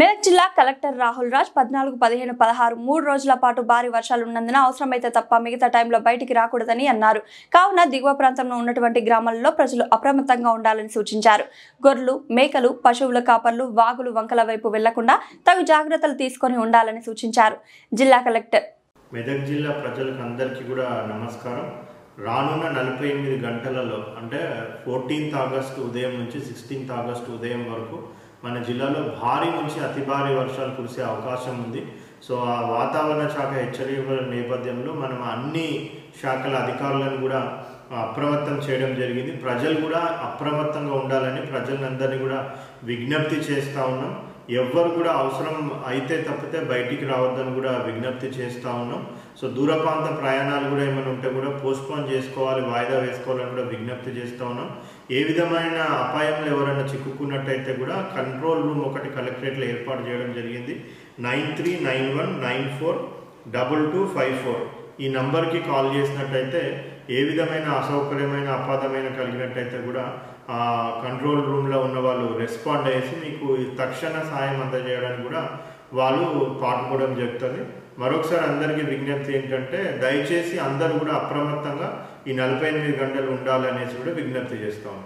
మెదక్ జిల్లా కలెక్టర్ రాహుల్ రాజ్ 14, 15, 16 3 రోజుల పాటు భారీ వర్షాలు ఉన్నందున అవసరమైతే తప్ప మిగతా టైంలో బయటికి రాకూడదని అన్నారు. కావున దిగువ ప్రాంతంలో ఉన్నటువంటి గ్రామాల్లో ప్రజలు అప్రమత్తంగా ఉండాలని సూచించారు. గొర్రెలు, మేకలు, పశువుల కాపర్లు వాగులు, వంకల వైపు వెళ్లకుండా తగు జాగ్రత్తలు తీసుకొని ఉండాలని సూచించారు. జిల్లా కలెక్టర్ మెదక్ జిల్లా ప్రజలకు అందరికీ కూడా నమస్కారం. రానున్న 48 గంటలలో అంటే 14th ఆగస్టు ఉదయం నుంచి 16th ఆగస్టు ఉదయం వరకు మన జిల్లాలో భారీ నుంచి అతి భారీ వర్షాలు కురిసే అవకాశం ఉంది. సో ఆ వాతావరణ శాఖ హెచ్చరికల నేపథ్యంలో మనం అన్ని శాఖల అధికారులను కూడా అప్రమత్తం చేయడం జరిగింది. ప్రజలు కూడా అప్రమత్తంగా ఉండాలని ప్రజలందరినీ కూడా విజ్ఞప్తి చేస్తూ ఉన్నాం. ఎవ్వరు కూడా అవసరం అయితే తప్పితే బయటికి రావద్దని కూడా విజ్ఞప్తి చేస్తూ ఉన్నాం. సో దూర ప్రాంత ప్రయాణాలు కూడా ఏమైనా ఉంటే కూడా పోస్ట్పోన్ చేసుకోవాలి, వాయిదా వేసుకోవాలని కూడా విజ్ఞప్తి చేస్తూ ఉన్నాం. ఏ విధమైన అపాయంలో ఎవరైనా చిక్కుకున్నట్టయితే కూడా కంట్రోల్ రూమ్ ఒకటి కలెక్టరేట్లో ఏర్పాటు చేయడం జరిగింది. 9391942254 ఈ నంబర్కి కాల్ చేసినట్టయితే ఏ విధమైన అసౌకర్యమైన అపాధమైన కలిగినట్టయితే కూడా ఆ కంట్రోల్ రూమ్లో ఉన్న వాళ్ళు రెస్పాండ్ అయ్యేసి మీకు తక్షణ సాయం అందజేయడానికి కూడా వాళ్ళు పాటుకోవడం జరుగుతుంది. మరొకసారి అందరికీ విజ్ఞప్తి ఏంటంటే దయచేసి అందరూ కూడా అప్రమత్తంగా ఈ 48 గంటలు ఉండాలనేసి కూడా విజ్ఞప్తి చేస్తాం.